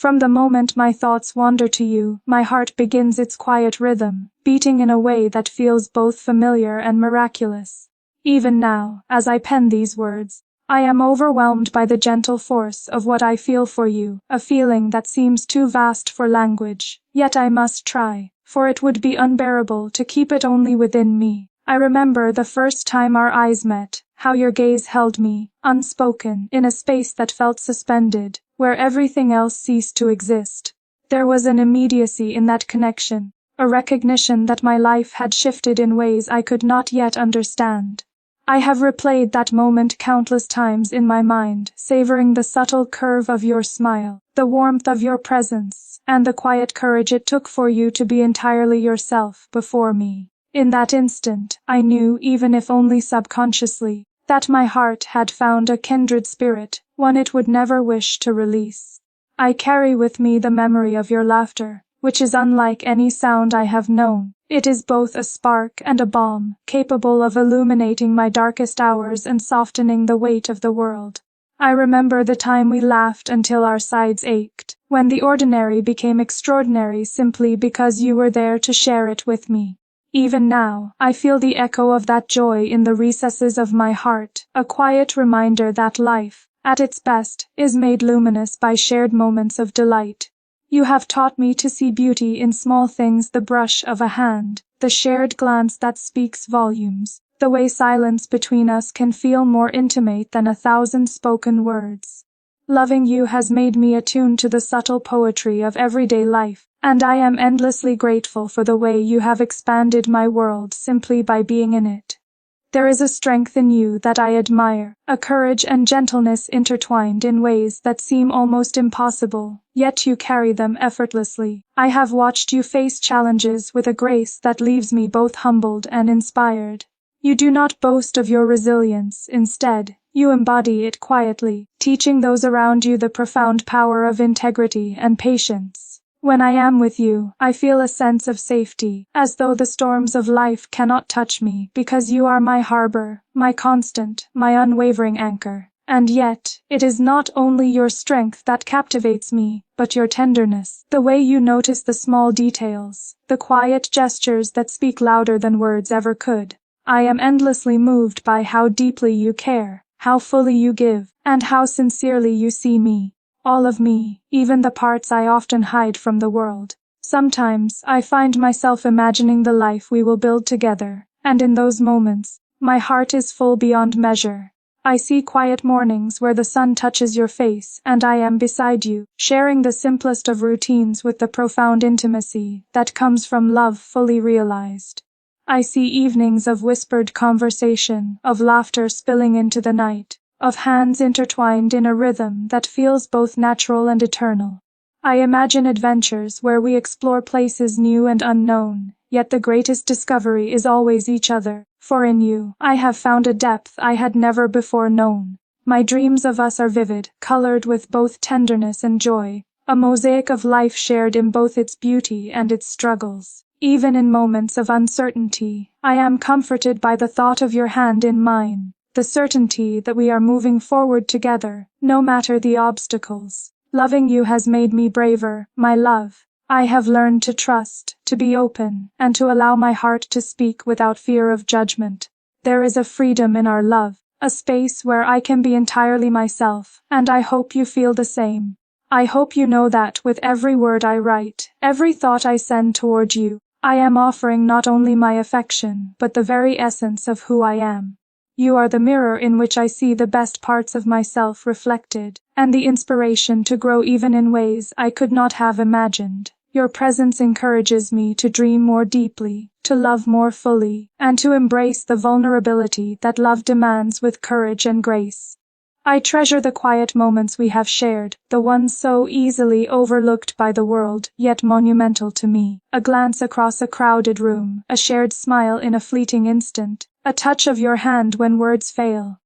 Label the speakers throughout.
Speaker 1: From the moment my thoughts wander to you, my heart begins its quiet rhythm, beating in a way that feels both familiar and miraculous. Even now, as I pen these words, I am overwhelmed by the gentle force of what I feel for you, a feeling that seems too vast for language, yet I must try, for it would be unbearable to keep it only within me. I remember the first time our eyes met, how your gaze held me, unspoken, in a space that felt suspended, where everything else ceased to exist. There was an immediacy in that connection, a recognition that my life had shifted in ways I could not yet understand. I have replayed that moment countless times in my mind, savoring the subtle curve of your smile, the warmth of your presence, and the quiet courage it took for you to be entirely yourself before me. In that instant, I knew, even if only subconsciously, that my heart had found a kindred spirit, one it would never wish to release. I carry with me the memory of your laughter, which is unlike any sound I have known. It is both a spark and a balm, capable of illuminating my darkest hours and softening the weight of the world. I remember the time we laughed until our sides ached, when the ordinary became extraordinary simply because you were there to share it with me. Even now, I feel the echo of that joy in the recesses of my heart, a quiet reminder that life, at its best, is made luminous by shared moments of delight. You have taught me to see beauty in small things, the brush of a hand, the shared glance that speaks volumes, the way silence between us can feel more intimate than 1,000 spoken words. Loving you has made me attuned to the subtle poetry of everyday life, and I am endlessly grateful for the way you have expanded my world simply by being in it. There is a strength in you that I admire, a courage and gentleness intertwined in ways that seem almost impossible, yet you carry them effortlessly. I have watched you face challenges with a grace that leaves me both humbled and inspired. You do not boast of your resilience, instead, you embody it quietly, teaching those around you the profound power of integrity and patience. When I am with you, I feel a sense of safety, as though the storms of life cannot touch me, because you are my harbor, my constant, my unwavering anchor. And yet, it is not only your strength that captivates me, but your tenderness, the way you notice the small details, the quiet gestures that speak louder than words ever could. I am endlessly moved by how deeply you care, how fully you give, and how sincerely you see me. All of me, even the parts I often hide from the world. Sometimes, I find myself imagining the life we will build together, and in those moments, my heart is full beyond measure. I see quiet mornings where the sun touches your face, and I am beside you, sharing the simplest of routines with the profound intimacy that comes from love fully realized. I see evenings of whispered conversation, of laughter spilling into the night, of hands intertwined in a rhythm that feels both natural and eternal. I imagine adventures where we explore places new and unknown, yet the greatest discovery is always each other, for in you, I have found a depth I had never before known. My dreams of us are vivid, colored with both tenderness and joy, a mosaic of life shared in both its beauty and its struggles. Even in moments of uncertainty, I am comforted by the thought of your hand in mine. The certainty that we are moving forward together, no matter the obstacles. Loving you has made me braver, my love. I have learned to trust, to be open, and to allow my heart to speak without fear of judgment. There is a freedom in our love, a space where I can be entirely myself, and I hope you feel the same. I hope you know that with every word I write, every thought I send toward you, I am offering not only my affection, but the very essence of who I am. You are the mirror in which I see the best parts of myself reflected, and the inspiration to grow even in ways I could not have imagined. Your presence encourages me to dream more deeply, to love more fully, and to embrace the vulnerability that love demands with courage and grace. I treasure the quiet moments we have shared, the ones so easily overlooked by the world, yet monumental to me. A glance across a crowded room, a shared smile in a fleeting instant, a touch of your hand when words fail.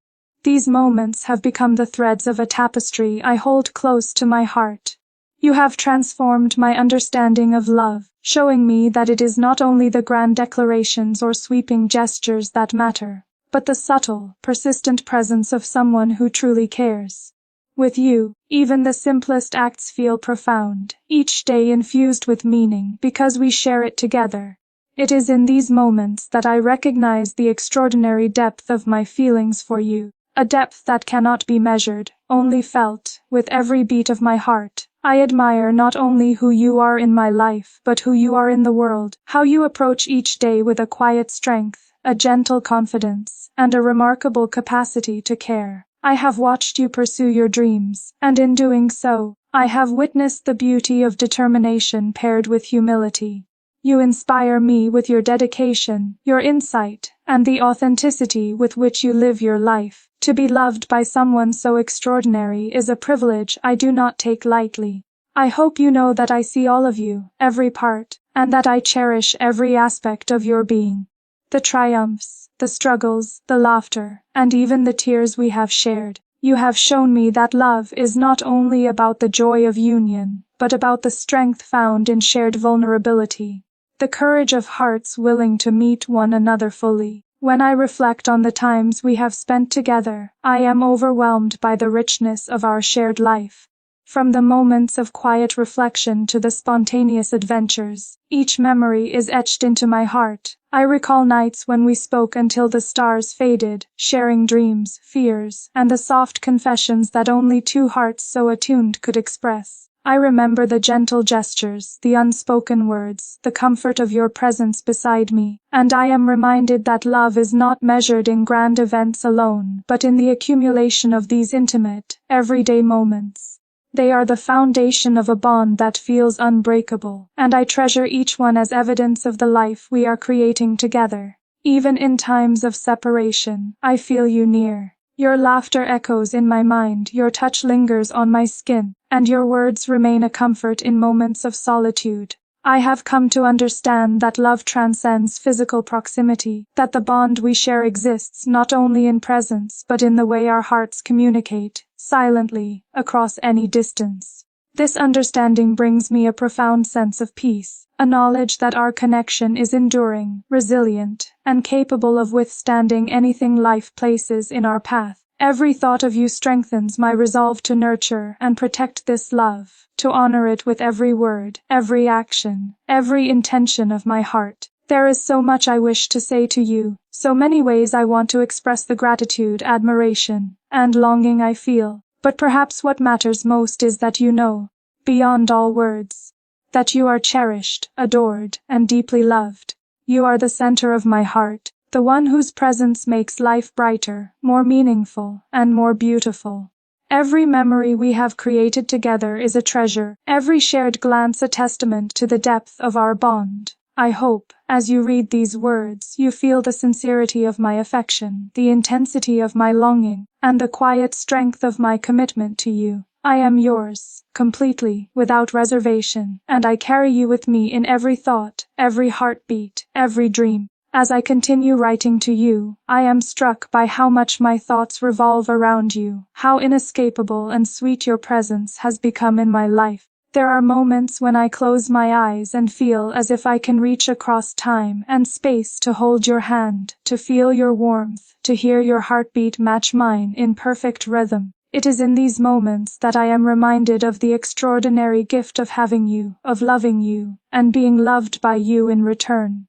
Speaker 1: These moments have become the threads of a tapestry I hold close to my heart. You have transformed my understanding of love, showing me that it is not only the grand declarations or sweeping gestures that matter, but the subtle, persistent presence of someone who truly cares. With you, even the simplest acts feel profound, each day infused with meaning because we share it together. It is in these moments that I recognize the extraordinary depth of my feelings for you, a depth that cannot be measured, only felt, with every beat of my heart. I admire not only who you are in my life, but who you are in the world, how you approach each day with a quiet strength, a gentle confidence, and a remarkable capacity to care. I have watched you pursue your dreams, and in doing so, I have witnessed the beauty of determination paired with humility. You inspire me with your dedication, your insight, and the authenticity with which you live your life. To be loved by someone so extraordinary is a privilege I do not take lightly. I hope you know that I see all of you, every part, and that I cherish every aspect of your being. The triumphs, the struggles, the laughter, and even the tears we have shared. You have shown me that love is not only about the joy of union, but about the strength found in shared vulnerability. The courage of hearts willing to meet one another fully. When I reflect on the times we have spent together, I am overwhelmed by the richness of our shared life. From the moments of quiet reflection to the spontaneous adventures, each memory is etched into my heart. I recall nights when we spoke until the stars faded, sharing dreams, fears, and the soft confessions that only two hearts so attuned could express. I remember the gentle gestures, the unspoken words, the comfort of your presence beside me, and I am reminded that love is not measured in grand events alone, but in the accumulation of these intimate, everyday moments. They are the foundation of a bond that feels unbreakable, and I treasure each one as evidence of the life we are creating together. Even in times of separation, I feel you near. Your laughter echoes in my mind, your touch lingers on my skin, and your words remain a comfort in moments of solitude. I have come to understand that love transcends physical proximity, that the bond we share exists not only in presence but in the way our hearts communicate, silently, across any distance. This understanding brings me a profound sense of peace, a knowledge that our connection is enduring, resilient, and capable of withstanding anything life places in our path. Every thought of you strengthens my resolve to nurture and protect this love, to honor it with every word, every action, every intention of my heart. There is so much I wish to say to you, so many ways I want to express the gratitude, admiration, and longing I feel, but perhaps what matters most is that you know, beyond all words, that you are cherished, adored, and deeply loved. You are the center of my heart, the one whose presence makes life brighter, more meaningful, and more beautiful. Every memory we have created together is a treasure, every shared glance a testament to the depth of our bond. I hope, as you read these words, you feel the sincerity of my affection, the intensity of my longing, and the quiet strength of my commitment to you. I am yours, completely, without reservation, and I carry you with me in every thought, every heartbeat, every dream. As I continue writing to you, I am struck by how much my thoughts revolve around you, how inescapable and sweet your presence has become in my life. There are moments when I close my eyes and feel as if I can reach across time and space to hold your hand, to feel your warmth, to hear your heartbeat match mine in perfect rhythm. It is in these moments that I am reminded of the extraordinary gift of having you, of loving you, and being loved by you in return.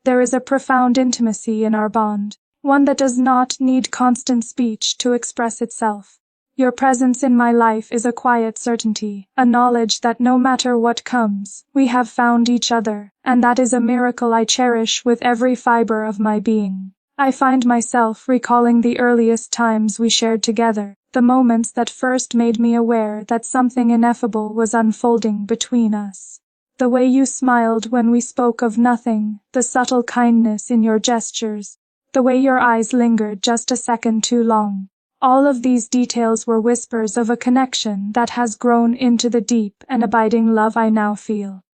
Speaker 1: There is a profound intimacy in our bond, one that does not need constant speech to express itself. Your presence in my life is a quiet certainty, a knowledge that no matter what comes, we have found each other, and that is a miracle I cherish with every fiber of my being. I find myself recalling the earliest times we shared together, the moments that first made me aware that something ineffable was unfolding between us. The way you smiled when we spoke of nothing, the subtle kindness in your gestures, the way your eyes lingered just a second too long. All of these details were whispers of a connection that has grown into the deep and abiding love I now feel.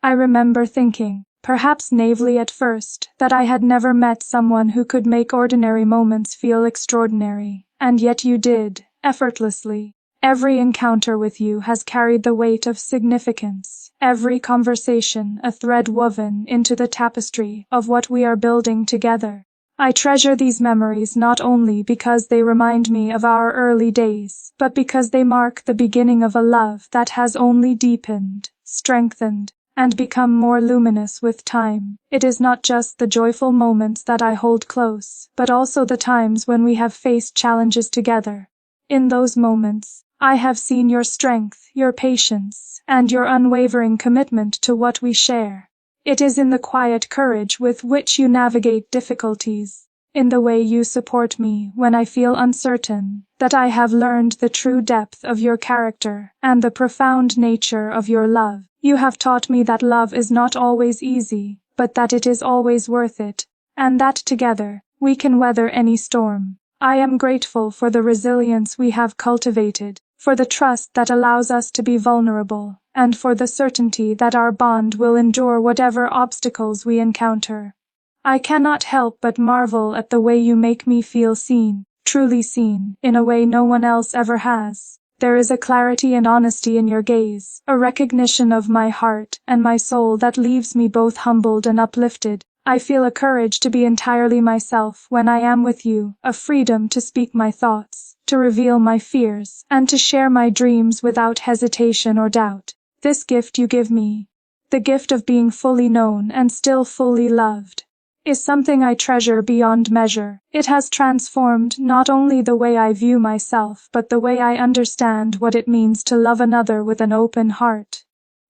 Speaker 1: I remember thinking, perhaps naively at first, that I had never met someone who could make ordinary moments feel extraordinary, and yet you did, effortlessly. Every encounter with you has carried the weight of significance, every conversation a thread woven into the tapestry of what we are building together. I treasure these memories not only because they remind me of our early days, but because they mark the beginning of a love that has only deepened, strengthened, and become more luminous with time. It is not just the joyful moments that I hold close, but also the times when we have faced challenges together. In those moments, I have seen your strength, your patience, and your unwavering commitment to what we share. It is in the quiet courage with which you navigate difficulties, in the way you support me when I feel uncertain, that I have learned the true depth of your character and the profound nature of your love. You have taught me that love is not always easy, but that it is always worth it, and that together, we can weather any storm. I am grateful for the resilience we have cultivated, for the trust that allows us to be vulnerable, and for the certainty that our bond will endure whatever obstacles we encounter. I cannot help but marvel at the way you make me feel seen, truly seen, in a way no one else ever has. There is a clarity and honesty in your gaze, a recognition of my heart and my soul that leaves me both humbled and uplifted. I feel a courage to be entirely myself when I am with you, a freedom to speak my thoughts, to reveal my fears, and to share my dreams without hesitation or doubt. This gift you give me, the gift of being fully known and still fully loved, is something I treasure beyond measure. It has transformed not only the way I view myself, but the way I understand what it means to love another with an open heart.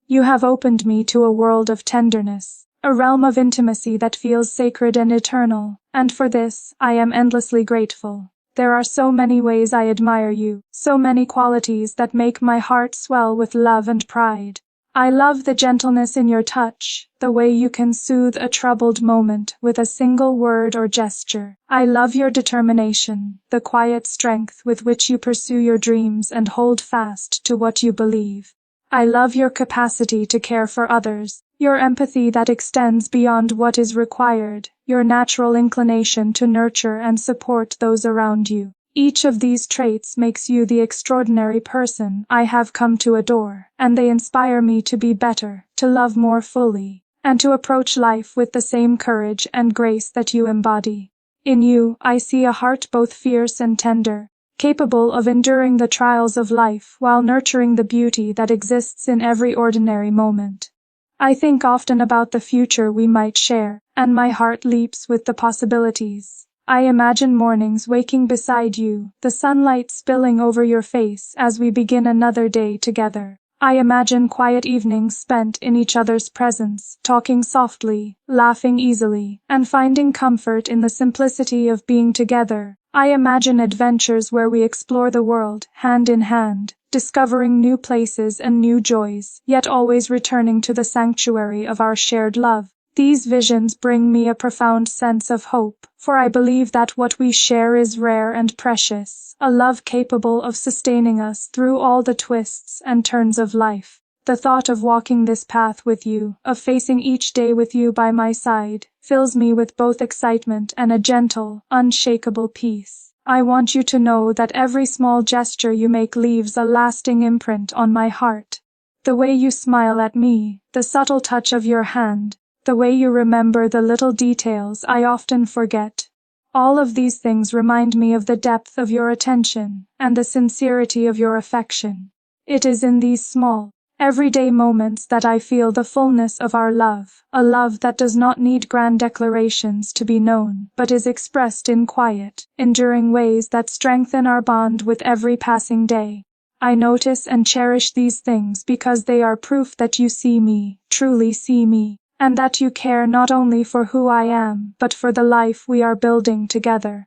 Speaker 1: You have opened me to a world of tenderness, a realm of intimacy that feels sacred and eternal, and for this, I am endlessly grateful. There are so many ways I admire you, so many qualities that make my heart swell with love and pride. I love the gentleness in your touch, the way you can soothe a troubled moment with a single word or gesture. I love your determination, the quiet strength with which you pursue your dreams and hold fast to what you believe. I love your capacity to care for others, your empathy that extends beyond what is required, your natural inclination to nurture and support those around you. Each of these traits makes you the extraordinary person I have come to adore, and they inspire me to be better, to love more fully, and to approach life with the same courage and grace that you embody. In you, I see a heart both fierce and tender, capable of enduring the trials of life while nurturing the beauty that exists in every ordinary moment. I think often about the future we might share, and my heart leaps with the possibilities. I imagine mornings waking beside you, the sunlight spilling over your face as we begin another day together. I imagine quiet evenings spent in each other's presence, talking softly, laughing easily, and finding comfort in the simplicity of being together. I imagine adventures where we explore the world, hand in hand, discovering new places and new joys, yet always returning to the sanctuary of our shared love. These visions bring me a profound sense of hope, for I believe that what we share is rare and precious, a love capable of sustaining us through all the twists and turns of life. The thought of walking this path with you, of facing each day with you by my side, fills me with both excitement and a gentle, unshakable peace. I want you to know that every small gesture you make leaves a lasting imprint on my heart. The way you smile at me, the subtle touch of your hand, the way you remember the little details I often forget. All of these things remind me of the depth of your attention and the sincerity of your affection. It is in these small, everyday moments that I feel the fullness of our love, a love that does not need grand declarations to be known, but is expressed in quiet, enduring ways that strengthen our bond with every passing day. I notice and cherish these things because they are proof that you see me, truly see me, and that you care not only for who I am, but for the life we are building together.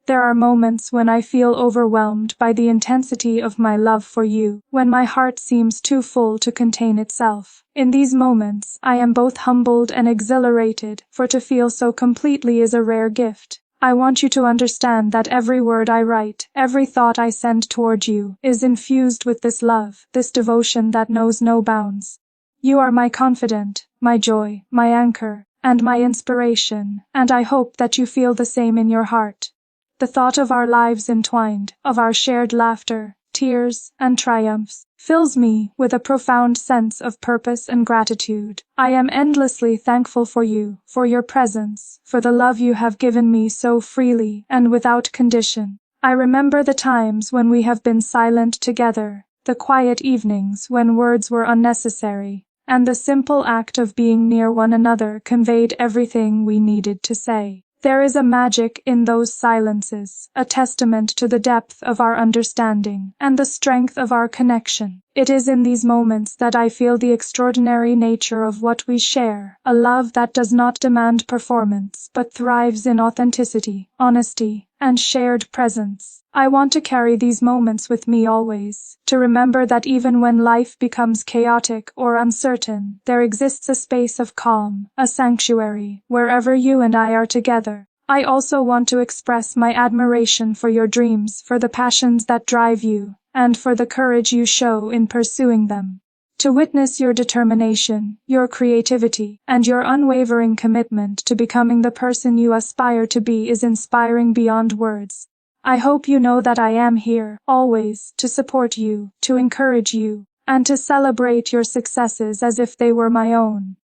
Speaker 1: There are moments when I feel overwhelmed by the intensity of my love for you, when my heart seems too full to contain itself. In these moments, I am both humbled and exhilarated, for to feel so completely is a rare gift. I want you to understand that every word I write, every thought I send toward you, is infused with this love, this devotion that knows no bounds. You are my confidant, my joy, my anchor, and my inspiration, and I hope that you feel the same in your heart. The thought of our lives entwined, of our shared laughter, tears, and triumphs, fills me with a profound sense of purpose and gratitude. I am endlessly thankful for you, for your presence, for the love you have given me so freely and without condition. I remember the times when we have been silent together, the quiet evenings when words were unnecessary, and the simple act of being near one another conveyed everything we needed to say. There is a magic in those silences, a testament to the depth of our understanding and the strength of our connection. It is in these moments that I feel the extraordinary nature of what we share, a love that does not demand performance but thrives in authenticity, honesty, and shared presence. I want to carry these moments with me always, to remember that even when life becomes chaotic or uncertain, there exists a space of calm, a sanctuary, wherever you and I are together. I also want to express my admiration for your dreams, for the passions that drive you, and for the courage you show in pursuing them. To witness your determination, your creativity, and your unwavering commitment to becoming the person you aspire to be is inspiring beyond words. I hope you know that I am here, always, to support you, to encourage you, and to celebrate your successes as if they were my own.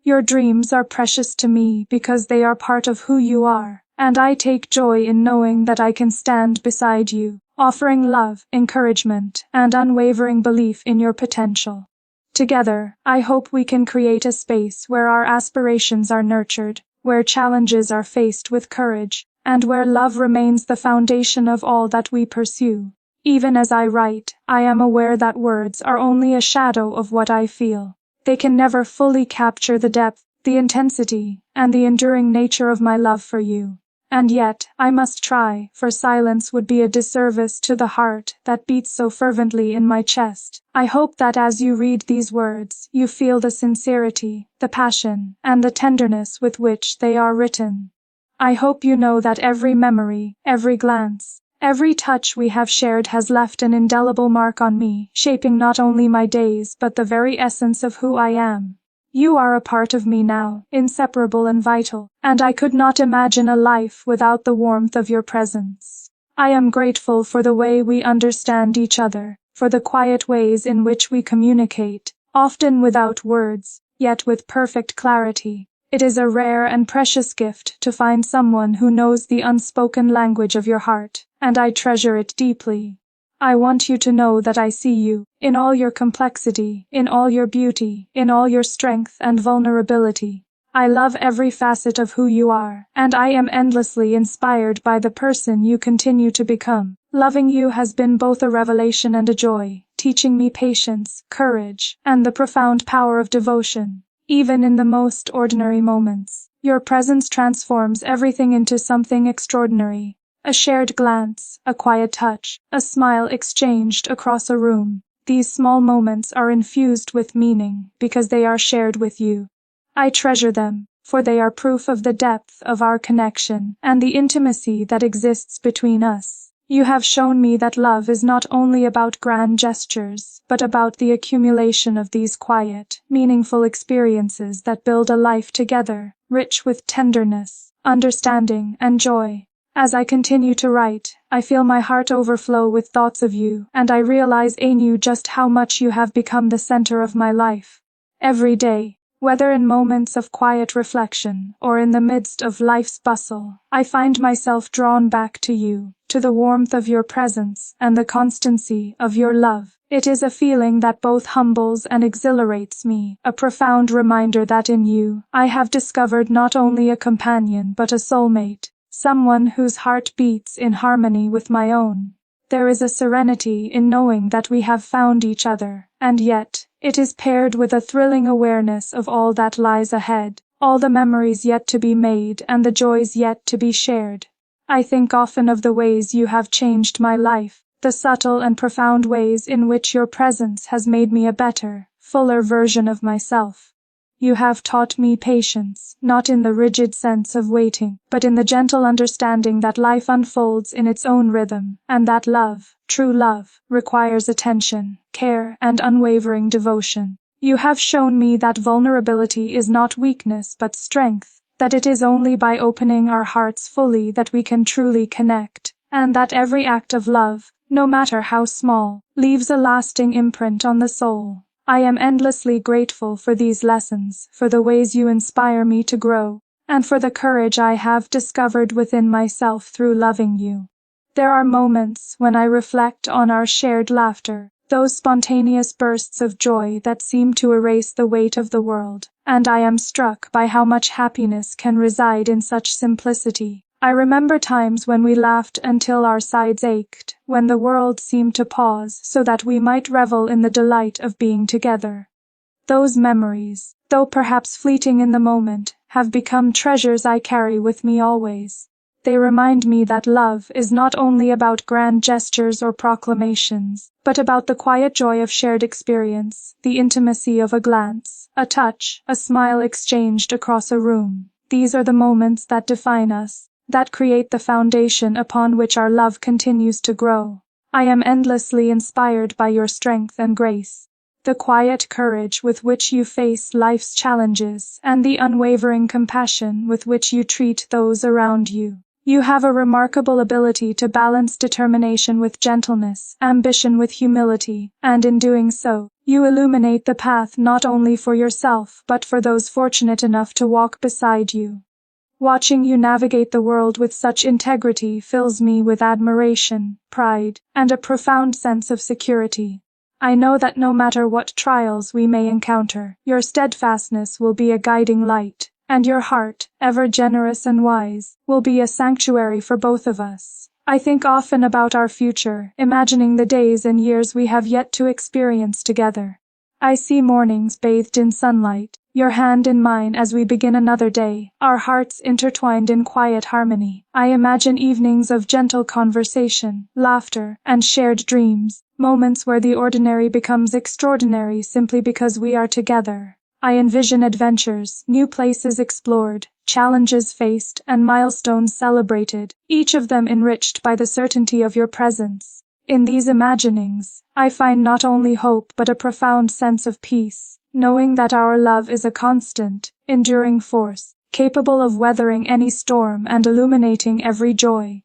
Speaker 1: Your dreams are precious to me because they are part of who you are, and I take joy in knowing that I can stand beside you, offering love, encouragement, and unwavering belief in your potential. Together, I hope we can create a space where our aspirations are nurtured, where challenges are faced with courage, and where love remains the foundation of all that we pursue. Even as I write, I am aware that words are only a shadow of what I feel. They can never fully capture the depth, the intensity, and the enduring nature of my love for you. And yet, I must try, for silence would be a disservice to the heart that beats so fervently in my chest. I hope that as you read these words, you feel the sincerity, the passion, and the tenderness with which they are written. I hope you know that every memory, every glance, every touch we have shared has left an indelible mark on me, shaping not only my days but the very essence of who I am. You are a part of me now, inseparable and vital, and I could not imagine a life without the warmth of your presence. I am grateful for the way we understand each other, for the quiet ways in which we communicate, often without words, yet with perfect clarity. It is a rare and precious gift to find someone who knows the unspoken language of your heart, and I treasure it deeply. I want you to know that I see you, in all your complexity, in all your beauty, in all your strength and vulnerability. I love every facet of who you are, and I am endlessly inspired by the person you continue to become. Loving you has been both a revelation and a joy, teaching me patience, courage, and the profound power of devotion. Even in the most ordinary moments, your presence transforms everything into something extraordinary. A shared glance, a quiet touch, a smile exchanged across a room. These small moments are infused with meaning because they are shared with you. I treasure them, for they are proof of the depth of our connection and the intimacy that exists between us. You have shown me that love is not only about grand gestures, but about the accumulation of these quiet, meaningful experiences that build a life together, rich with tenderness, understanding, and joy. As I continue to write, I feel my heart overflow with thoughts of you, and I realize anew just how much you have become the center of my life. Every day, whether in moments of quiet reflection or in the midst of life's bustle, I find myself drawn back to you, to the warmth of your presence and the constancy of your love. It is a feeling that both humbles and exhilarates me, a profound reminder that in you, I have discovered not only a companion but a soulmate, someone whose heart beats in harmony with my own. There is a serenity in knowing that we have found each other, and yet, it is paired with a thrilling awareness of all that lies ahead, all the memories yet to be made and the joys yet to be shared. I think often of the ways you have changed my life, the subtle and profound ways in which your presence has made me a better, fuller version of myself. You have taught me patience, not in the rigid sense of waiting, but in the gentle understanding that life unfolds in its own rhythm, and that love, true love, requires attention, care, and unwavering devotion. You have shown me that vulnerability is not weakness but strength, that it is only by opening our hearts fully that we can truly connect, and that every act of love, no matter how small, leaves a lasting imprint on the soul. I am endlessly grateful for these lessons, for the ways you inspire me to grow, and for the courage I have discovered within myself through loving you. There are moments when I reflect on our shared laughter, those spontaneous bursts of joy that seem to erase the weight of the world, and I am struck by how much happiness can reside in such simplicity. I remember times when we laughed until our sides ached, when the world seemed to pause so that we might revel in the delight of being together. Those memories, though perhaps fleeting in the moment, have become treasures I carry with me always. They remind me that love is not only about grand gestures or proclamations, but about the quiet joy of shared experience, the intimacy of a glance, a touch, a smile exchanged across a room. These are the moments that define us, that create the foundation upon which our love continues to grow. I am endlessly inspired by your strength and grace, the quiet courage with which you face life's challenges, and the unwavering compassion with which you treat those around you. You have a remarkable ability to balance determination with gentleness, ambition with humility, and in doing so, you illuminate the path not only for yourself but for those fortunate enough to walk beside you. Watching you navigate the world with such integrity fills me with admiration, pride, and a profound sense of security. I know that no matter what trials we may encounter, your steadfastness will be a guiding light, and your heart, ever generous and wise, will be a sanctuary for both of us. I think often about our future, imagining the days and years we have yet to experience together. I see mornings bathed in sunlight, your hand in mine as we begin another day, our hearts intertwined in quiet harmony. I imagine evenings of gentle conversation, laughter, and shared dreams, moments where the ordinary becomes extraordinary simply because we are together. I envision adventures, new places explored, challenges faced, and milestones celebrated, each of them enriched by the certainty of your presence. In these imaginings, I find not only hope but a profound sense of peace, knowing that our love is a constant, enduring force, capable of weathering any storm and illuminating every joy.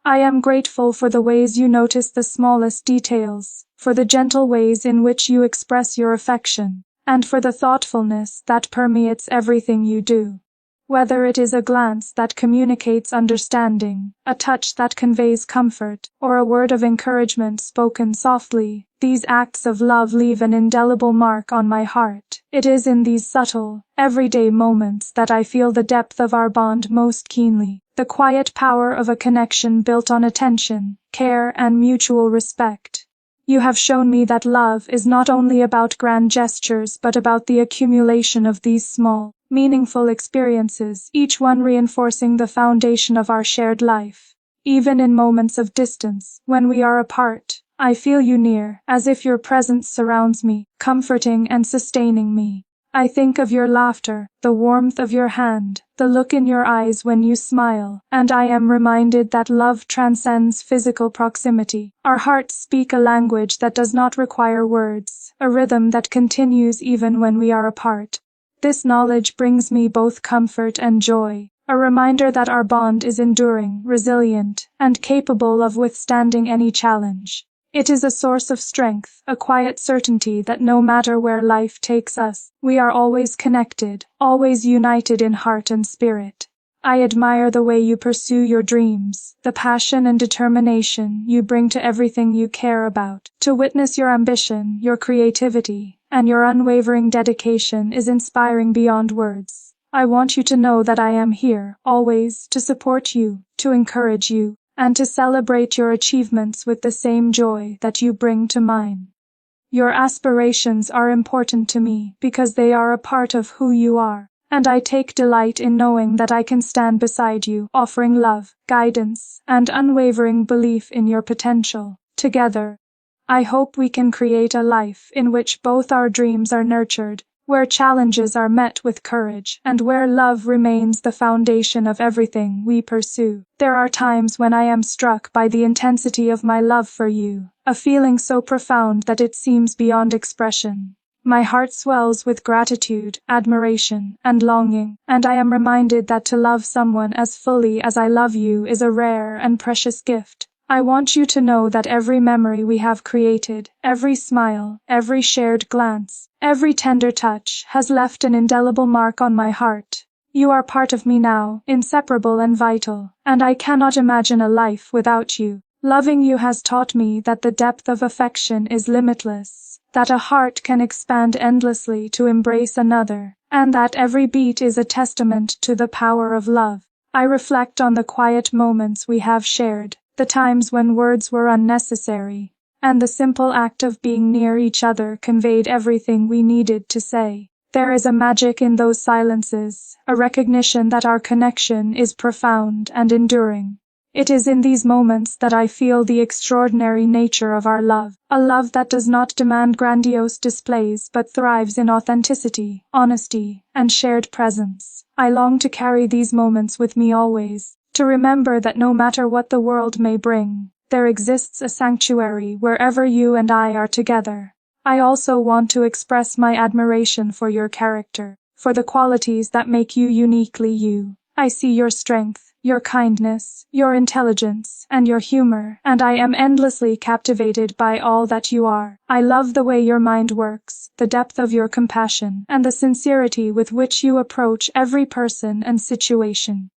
Speaker 1: I am grateful for the ways you notice the smallest details, for the gentle ways in which you express your affection, and for the thoughtfulness that permeates everything you do. Whether it is a glance that communicates understanding, a touch that conveys comfort, or a word of encouragement spoken softly, these acts of love leave an indelible mark on my heart. It is in these subtle, everyday moments that I feel the depth of our bond most keenly, the quiet power of a connection built on attention, care, and mutual respect. You have shown me that love is not only about grand gestures but about the accumulation of these small, meaningful experiences, each one reinforcing the foundation of our shared life. Even in moments of distance, when we are apart, I feel you near, as if your presence surrounds me, comforting and sustaining me. I think of your laughter, the warmth of your hand, the look in your eyes when you smile, and I am reminded that love transcends physical proximity. Our hearts speak a language that does not require words, a rhythm that continues even when we are apart. This knowledge brings me both comfort and joy, a reminder that our bond is enduring, resilient, and capable of withstanding any challenge. It is a source of strength, a quiet certainty that no matter where life takes us, we are always connected, always united in heart and spirit. I admire the way you pursue your dreams, the passion and determination you bring to everything you care about. To witness your ambition, your creativity, and your unwavering dedication is inspiring beyond words. I want you to know that I am here, always, to support you, to encourage you, and to celebrate your achievements with the same joy that you bring to mine. Your aspirations are important to me because they are a part of who you are, and I take delight in knowing that I can stand beside you, offering love, guidance, and unwavering belief in your potential. Together, I hope we can create a life in which both our dreams are nurtured, where challenges are met with courage, and where love remains the foundation of everything we pursue. There are times when I am struck by the intensity of my love for you, a feeling so profound that it seems beyond expression. My heart swells with gratitude, admiration, and longing, and I am reminded that to love someone as fully as I love you is a rare and precious gift. I want you to know that every memory we have created, every smile, every shared glance, every tender touch, has left an indelible mark on my heart. You are part of me now, inseparable and vital, and I cannot imagine a life without you. Loving you has taught me that the depth of affection is limitless, that a heart can expand endlessly to embrace another, and that every beat is a testament to the power of love. I reflect on the quiet moments we have shared, the times when words were unnecessary, and the simple act of being near each other conveyed everything we needed to say. There is a magic in those silences, a recognition that our connection is profound and enduring. It is in these moments that I feel the extraordinary nature of our love, a love that does not demand grandiose displays but thrives in authenticity, honesty, and shared presence. I long to carry these moments with me always, to remember that no matter what the world may bring, there exists a sanctuary wherever you and I are together. I also want to express my admiration for your character, for the qualities that make you uniquely you. I see your strength, your kindness, your intelligence, and your humor, and I am endlessly captivated by all that you are. I love the way your mind works, the depth of your compassion, and the sincerity with which you approach every person and situation.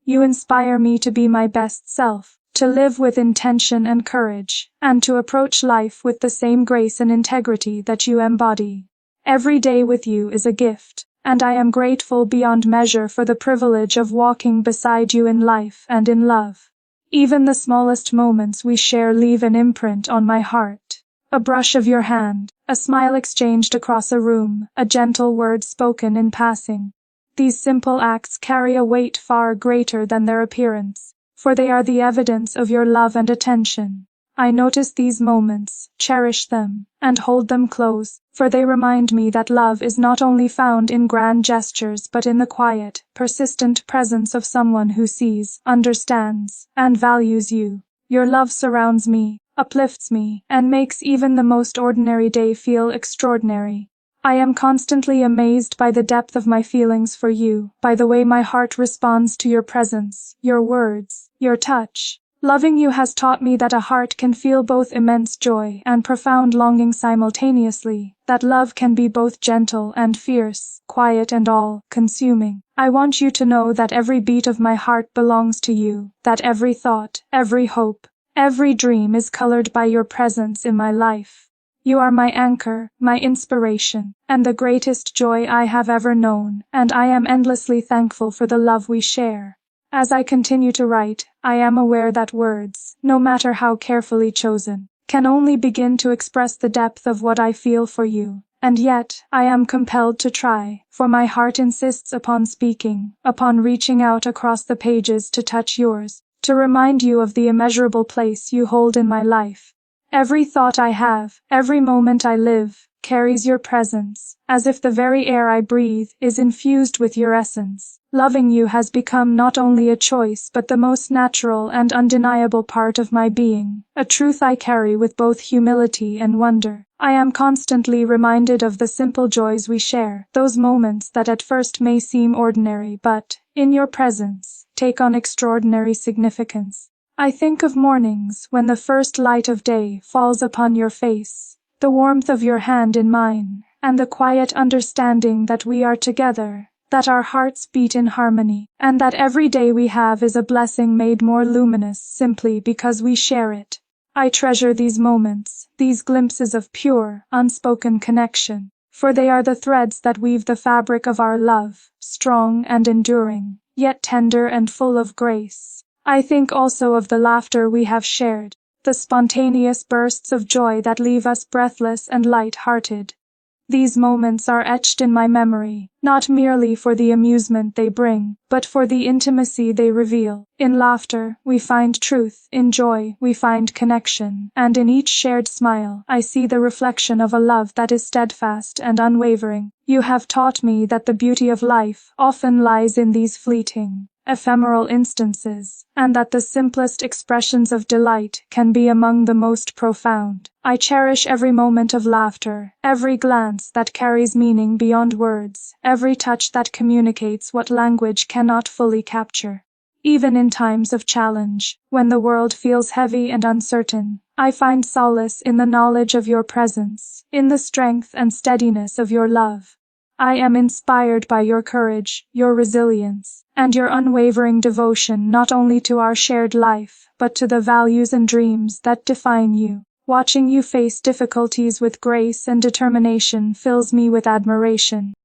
Speaker 1: You inspire me to be my best self, to live with intention and courage, and to approach life with the same grace and integrity that you embody. Every day with you is a gift, and I am grateful beyond measure for the privilege of walking beside you in life and in love. Even the smallest moments we share leave an imprint on my heart. A brush of your hand, a smile exchanged across a room, a gentle word spoken in passing. These simple acts carry a weight far greater than their appearance, for they are the evidence of your love and attention. I notice these moments, cherish them, and hold them close, for they remind me that love is not only found in grand gestures but in the quiet, persistent presence of someone who sees, understands, and values you. Your love surrounds me, uplifts me, and makes even the most ordinary day feel extraordinary. I am constantly amazed by the depth of my feelings for you, by the way my heart responds to your presence, your words, your touch. Loving you has taught me that a heart can feel both immense joy and profound longing simultaneously, that love can be both gentle and fierce, quiet and all-consuming. I want you to know that every beat of my heart belongs to you, that every thought, every hope, every dream is colored by your presence in my life. You are my anchor, my inspiration, and the greatest joy I have ever known, and I am endlessly thankful for the love we share. As I continue to write, I am aware that words, no matter how carefully chosen, can only begin to express the depth of what I feel for you, and yet I am compelled to try, for my heart insists upon speaking, upon reaching out across the pages to touch yours, to remind you of the immeasurable place you hold in my life. Every thought I have, every moment I live, carries your presence, as if the very air I breathe is infused with your essence. Loving you has become not only a choice but the most natural and undeniable part of my being, a truth I carry with both humility and wonder. I am constantly reminded of the simple joys we share, those moments that at first may seem ordinary but, in your presence, take on extraordinary significance. I think of mornings when the first light of day falls upon your face, the warmth of your hand in mine, and the quiet understanding that we are together, that our hearts beat in harmony, and that every day we have is a blessing made more luminous simply because we share it. I treasure these moments, these glimpses of pure, unspoken connection, for they are the threads that weave the fabric of our love, strong and enduring, yet tender and full of grace. I think also of the laughter we have shared, the spontaneous bursts of joy that leave us breathless and light-hearted. These moments are etched in my memory, not merely for the amusement they bring, but for the intimacy they reveal. In laughter, we find truth, in joy, we find connection, and in each shared smile, I see the reflection of a love that is steadfast and unwavering. You have taught me that the beauty of life often lies in these fleeting, ephemeral instances, and that the simplest expressions of delight can be among the most profound. I cherish every moment of laughter, every glance that carries meaning beyond words, every touch that communicates what language cannot fully capture. Even in times of challenge, when the world feels heavy and uncertain, I find solace in the knowledge of your presence, in the strength and steadiness of your love. I am inspired by your courage, your resilience, and your unwavering devotion not only to our shared life, but to the values and dreams that define you. Watching you face difficulties with grace and determination fills me with admiration.